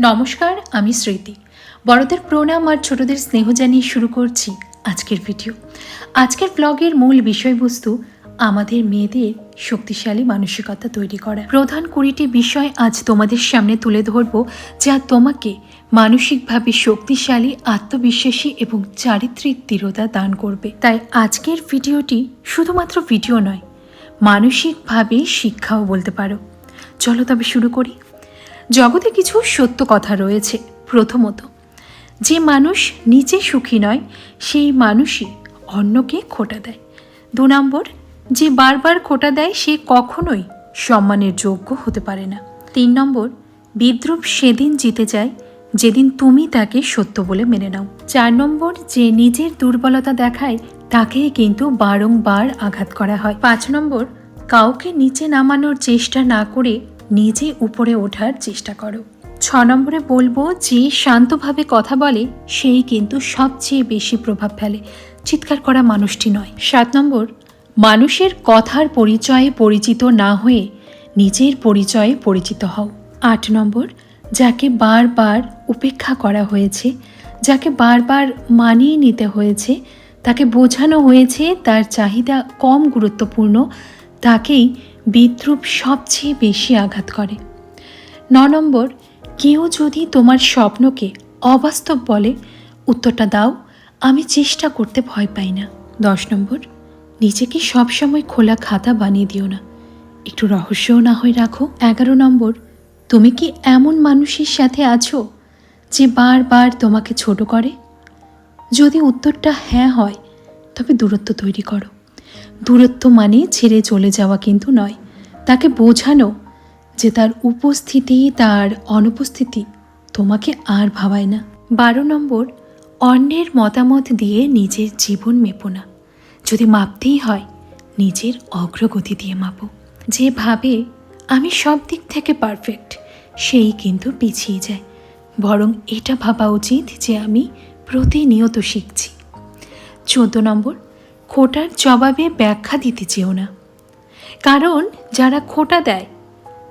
নমস্কার, আমি স্মৃতি। বড়দের প্রণাম আর ছোটদের স্নেহ জানিয়ে শুরু করছি আজকের ভিডিও। আজকের ব্লগের মূল বিষয়বস্তু আমাদের মেয়েদের শক্তিশালী মানসিকতা তৈরি করা। প্রধান 20টি বিষয় আজ তোমাদের সামনে তুলে ধরব, যা তোমাকে মানসিকভাবে শক্তিশালী, আত্মবিশ্বাসী এবং চারিত্রিক দৃঢ়তা দান করবে। তাই আজকের ভিডিওটি শুধুমাত্র ভিডিও নয়, মানসিকভাবে শিক্ষাও বলতে পারো। চলো তবে শুরু করি। জগতে কিছু সত্য কথা রয়েছে। প্রথমত, যে মানুষ নিজে সুখী নয় সেই মানুষই অন্যকে খোঁটা দেয়। 2 নম্বর, যে বারবার খোঁটা দেয় সে কখনোই সম্মানের যোগ্য হতে পারে না। 3 নম্বর, বিদ্রূপ সেদিন জিতে যায় যেদিন তুমি তাকে সত্য বলে মেনে নাও। 4 নম্বর, যে নিজের দুর্বলতা দেখায় তাকেই কিন্তু বারংবার আঘাত করা হয়। 5 নম্বর, কাউকে নিচে নামানোর চেষ্টা না করে নিজে উপরে ওঠার চেষ্টা করো। 6 নম্বরে বলবো, যে শান্তভাবে কথা বলে সেই কিন্তু সবচেয়ে বেশি প্রভাব ফেলে, চিৎকার করা মানুষটি নয়। 7 নম্বর, মানুষের কথার পরিচয়ে পরিচিত না হয়ে নিজের পরিচয়ে পরিচিত হও। 8 নম্বর, যাকে বারবার উপেক্ষা করা হয়েছে, যাকে বারবার মানিয়ে নিতে হয়েছে, তাকে বোঝানো হয়েছে তার চাহিদা কম গুরুত্বপূর্ণ, তাকেই বিদ্রূপ সবচেয়ে বেশি আঘাত করে। 9 নম্বর, কেউ যদি তোমার স্বপ্নকে অবাস্তব বলে, উত্তরটা দাও, আমি চেষ্টা করতে ভয় পাই না। 10 নম্বর, নিজেকে সবসময় খোলা খাতা বানিয়ে দিও না, একটু রহস্যও না হয় রাখো। 11 নম্বর, তুমি কি এমন মানুষের সাথে আছো যে বারবার তোমাকে ছোট করে? যদি উত্তরটা হ্যাঁ হয়, তবে দূরত্ব তৈরি করো। দূরত্ব মানে ছেড়ে চলে যাওয়া কিন্তু নয়, তাকে বোঝানো যে তার উপস্থিতি, তার অনুপস্থিতি তোমাকে আর ভাবায় না। 12 নম্বর, অন্যের মতামত দিয়ে নিজের জীবন মেপো না, যদি মাপতেই হয় নিজের অগ্রগতি দিয়ে মাপো। যে ভাবে আমি সব দিক থেকে পারফেক্ট, সেই কিন্তু পিছিয়ে যায়। বরং এটা ভাবা উচিত যে আমি প্রতিনিয়ত শিখছি। 14 নম্বর, খোটার জবাবে ব্যাখ্যা দিতে চেও না, কারণ যারা খোটা দেয়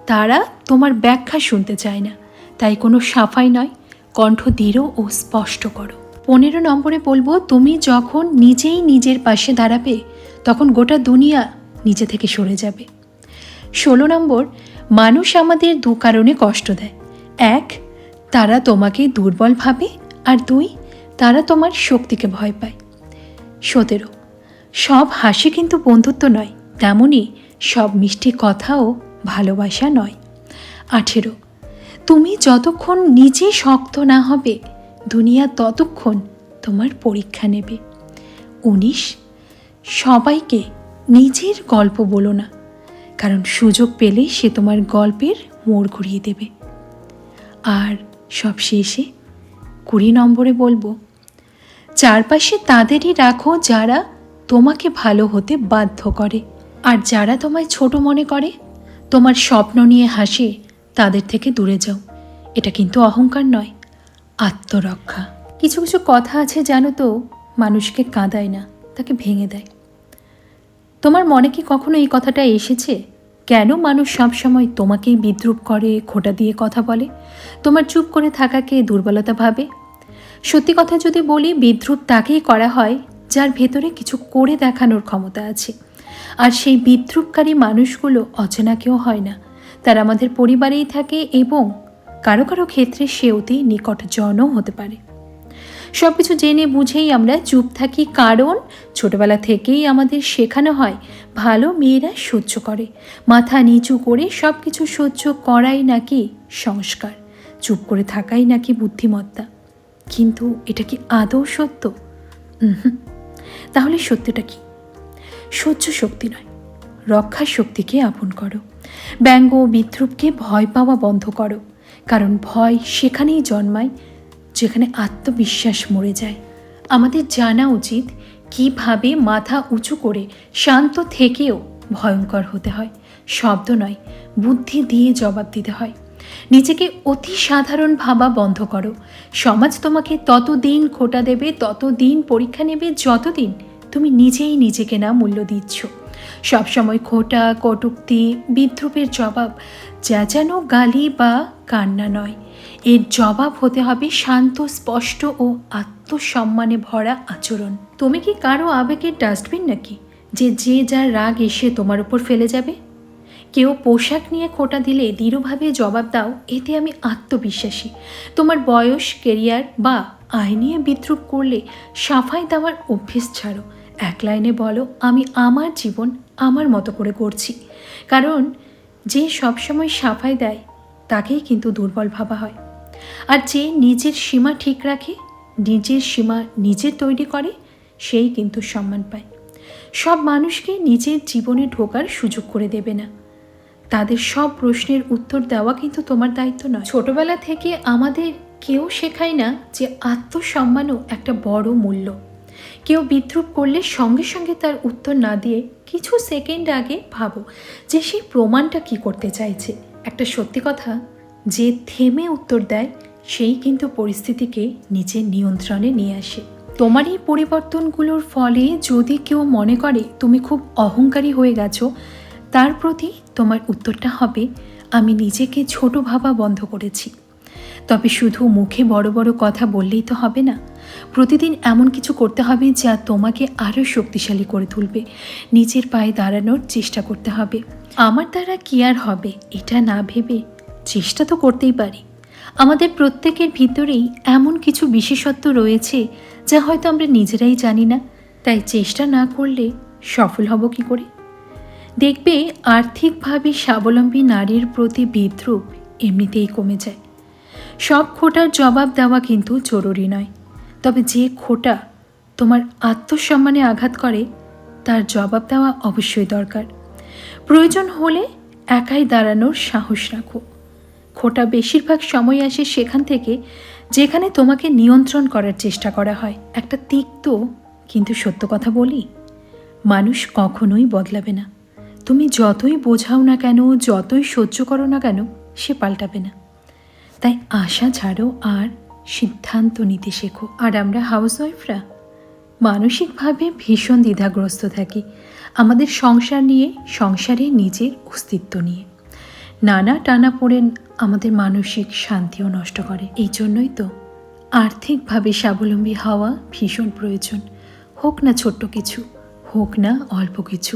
তারা তোমার ব্যাখ্যা শুনতে চায় না। তাই কোনো সাফাই নয়, কণ্ঠ দৃঢ় ও স্পষ্ট করো। 15 নম্বরে বলবো, তুমি যখন নিজেই নিজের পাশে দাঁড়াবে তখন গোটা দুনিয়া নিজে থেকে সরে যাবে। 16 নম্বর, মানুষ আমাদের 2 কারণে কষ্ট দেয়। 1, তারা তোমাকে দুর্বল ভাবে, আর 2, তারা তোমার শক্তিকে ভয় পায়। 17, সব হাসি কিন্তু বন্ধুত্ব নয়, তেমনি সব মিষ্টি কথাও ভালোবাসা নয়। 18, তুমি যতক্ষণ নিজে শক্ত না হবে দুনিয়া ততক্ষণ তোমার পরীক্ষা নেবে। 19, সবাইকে নিজের গল্প বলো না, কারণ সুযোগ পেলে সে তোমার গল্পের মোড় ঘুরিয়ে দেবে। আর সবশেষে 20 নম্বরে বলবো, চারপাশে তাদেরই রাখো যারা তোমাকে ভালো হতে বাধ্য করে, আর যারা তোমায় ছোট মনে করে, তোমার স্বপ্ন নিয়ে হাসে, তাদের থেকে দূরে যাও। এটা কিন্তু অহংকার নয়, আত্মরক্ষা। কিছু কিছু কথা আছে জানো তো, মানুষকে কাঁদায় না, তাকে ভেঙে দেয়। তোমার মনে কি কখনো এই কথাটা এসেছে, কেন মানুষ সবসময় তোমাকেই বিদ্রূপ করে, খোঁটা দিয়ে কথা বলে, তোমার চুপ করে থাকাকে দুর্বলতা ভাবে? সত্যি কথা যদি বলি, বিদ্রূপ তাকেই করা হয় যার ভেতরে কিছু করে দেখানোর ক্ষমতা আছে। আর সেই বিদ্রূপকারী মানুষগুলো অচেনা কেউ হয় না, তারা আমাদের পরিবারেই থাকে এবং কারো কারো ক্ষেত্রে সে অতি নিকটজনও হতে পারে। সব কিছু জেনে বুঝেই আমরা চুপ থাকি, কারণ ছোটবেলা থেকেই আমাদের শেখানো হয় ভালো মেয়েরা সহ্য করে, মাথা নিচু করে সব কিছু সহ্য করাই নাকি সংস্কার, চুপ করে থাকাই নাকি বুদ্ধিমত্তা। কিন্তু এটা কি আদৌ সত্য? তাহলে সত্যটা কি? সহ্য শক্তি নয়, রক্ষার শক্তিকে আপন করো। ব্যঙ্গ বিদ্রূপকে ভয় পাওয়া বন্ধ করো, কারণ ভয় সেখানেই জন্মায় যেখানে আত্মবিশ্বাস মরে যায়। আমাদের জানা উচিত কিভাবে মাথা উঁচু করে শান্ত থেকেও ভয়ঙ্কর হতে হয়। শব্দ নয়, বুদ্ধি দিয়ে জবাব দিতে হয়। নিজেকে অতি সাধারণ ভাবা বন্ধ করো। সমাজ তোমাকে ততদিন খোঁটা দেবে, ততদিন পরীক্ষা নেবে, যতদিন তুমি নিজেই নিজেকে না মূল্য দিচ্ছ। সবসময় খোঁটা, কটূক্তি, বিদ্রূপের জবাব চেঁচানো, গালি বা কান্না নয়। এর জবাব হতে হবে শান্ত, স্পষ্ট ও আত্মসম্মানে ভরা আচরণ। তুমি কি কারো আবেগের ডাস্টবিন নাকি, যে যার রাগ এসে তোমার উপর ফেলে যাবে? কেউ পোশাক নিয়ে খোঁটা দিলে দৃঢ়ভাবে জবাব দাও, এতে আমি আত্মবিশ্বাসী। তোমার বয়স, কেরিয়ার বা আয় নিয়ে বিদ্রূপ করলে সাফাই দেওয়ার অভ্যেস ছাড়ো। এক লাইনে বলো, আমি আমার জীবন আমার মতো করে করছি। কারণ যে সবসময় সাফাই দেয় তাকেই কিন্তু দুর্বল ভাবা হয়। আর যে নিজের সীমা ঠিক রাখে, নিজের সীমা নিজে তৈরি করে, সেই কিন্তু সম্মান পায়। সব মানুষকে নিজের জীবনে ঢোকার সুযোগ করে দেবে না। তাদের সব প্রশ্নের উত্তর দেওয়া কিন্তু তোমার দায়িত্ব নয়। ছোটবেলা থেকে আমাদের কেউ শেখায় না যে আত্মসম্মানও একটা বড় মূল্য। কেউ বিদ্রূপ করলে সঙ্গে সঙ্গে তার উত্তর না দিয়ে কিছু সেকেন্ড আগে ভাবো যে সেই প্রমাণটা কি করতে চাইছে। একটা সত্যি কথা, যে থেমে উত্তর দেয় সেই কিন্তু পরিস্থিতিকে নিজের নিয়ন্ত্রণে নিয়ে আসে। তোমার এই পরিবর্তনগুলোর ফলে যদি কেউ মনে করে তুমি খুব অহংকারী হয়ে গেছো, তার প্রতি তোমার উত্তরটা হবে, আমি নিজেকে ছোট ভাবা বন্ধ করেছি। তবে শুধু মুখে বড় বড় কথা বললেই তো হবে না। প্রতিদিন এমন কিছু করতে হবে যা তোমাকে আরও শক্তিশালী করে তুলবে। নিজের পায়ে দাঁড়ানোর চেষ্টা করতে হবে। আমার দ্বারা কি আর হবে এটা না ভেবে চেষ্টা তো করতেই পারি। আমাদের প্রত্যেকের ভিতরেই এমন কিছু বিশেষত্ব রয়েছে যা হয়তো আমরা নিজেরাই জানি না। তাই চেষ্টা না করলে সফল হব কি করে? দেখবে আর্থিকভাবে স্বাবলম্বী নারীর প্রতি বিদ্রূপ এমনিতেই কমে যায়। সব খোঁটার জবাব দেওয়া কিন্তু জরুরি নয়, তবে যে খোঁটা তোমার আত্মসম্মানে আঘাত করে তার জবাব দেওয়া অবশ্যই দরকার। প্রয়োজন হলে একাই দাঁড়ানোর সাহস রাখো। খোঁটা বেশিরভাগ সময় আসে সেখান থেকে যেখানে তোমাকে নিয়ন্ত্রণ করার চেষ্টা করা হয়। একটা তিক্ত কিন্তু সত্য কথা বলি, মানুষ কখনোই বদলাবে না। তুমি যতই বোঝাও না কেন, যতই সহ্য করো না কেন, সে পাল্টাবে না। তাই আশা ছাড়ো আর সিদ্ধান্ত নিতে শেখো। আর আমরা হাউসওয়াইফরা মানসিকভাবে ভীষণ দ্বিধাগ্রস্ত থাকি আমাদের সংসার নিয়ে, সংসারে নিজের অস্তিত্ব নিয়ে। নানা টানাপোড়েন আমাদের মানসিক শান্তিও নষ্ট করে। এই জন্যই তো আর্থিকভাবে স্বাবলম্বী হওয়া ভীষণ প্রয়োজন। হোক না ছোট্ট কিছু, হোক না অল্প কিছু,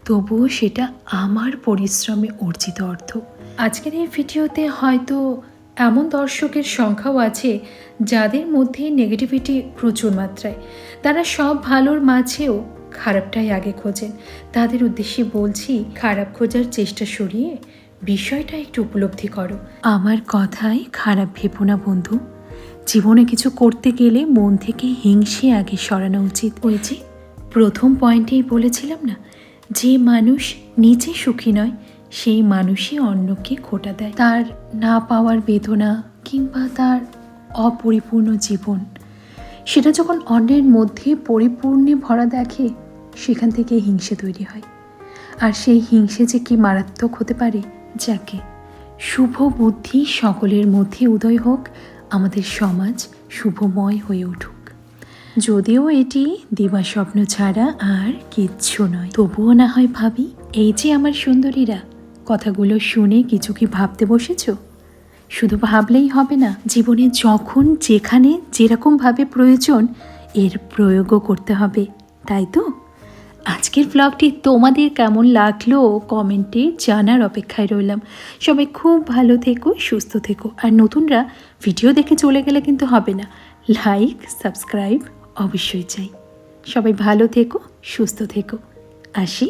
তবুও সেটা আমার পরিশ্রমে অর্জিত অর্থ। আজকের এই ভিডিওতে হয়তো এমন দর্শকের সংখ্যাও আছে যাদের মধ্যে নেগেটিভিটি প্রচুর মাত্রায়। তারা সব ভালোর মাঝেও খারাপটাই আগে খোঁজেন। তাদের উদ্দেশ্যে বলছি, খারাপ খোঁজার চেষ্টা সরিয়ে বিষয়টা একটু উপলব্ধি করো। আমার কথায় খারাপ ভেবো না বন্ধু। জীবনে কিছু করতে গেলে মন থেকে হিংসে আগে সরানো উচিত। ওই যে প্রথম পয়েন্টেই বলেছিলাম না, যে মানুষ নিজে সুখী নয় সেই মানুষই অন্যকে খোঁটা দেয়। তার না পাওয়ার বেদনা কিংবা তার অপরিপূর্ণ জীবন, সেটা যখন অন্যের মধ্যে পরিপূর্ণে ভরা দেখে, সেখান থেকে হিংসে তৈরি হয়। আর সেই হিংসে যে কি মারাত্মক হতে পারে। যাকে শুভ বুদ্ধি সকলের মধ্যে উদয় হোক, আমাদের সমাজ শুভময় হয়ে উঠুক। যদিও এটি দিবা স্বপ্ন ছাড়া আর কিচ্ছু নয়, তবুও না হয় ভাবি, এই যে আমার সুন্দরীরা, কথাগুলো শুনে কিছু কি ভাবতে বসেছ? শুধু ভাবলেই হবে না, জীবনে যখন যেখানে যেরকমভাবে প্রয়োজন এর প্রয়োগও করতে হবে, তাই তো? আজকের ব্লগটি তোমাদের কেমন লাগলো কমেন্টে জানার অপেক্ষায় রইলাম। সবাই খুব ভালো থেকো, সুস্থ থেকো। আর নতুনরা ভিডিও দেখে চলে গেলে কিন্তু হবে না, লাইক সাবস্ক্রাইব অবশ্যই চাই। সবাই ভালো থেকো, সুস্থ থেকো। আসি।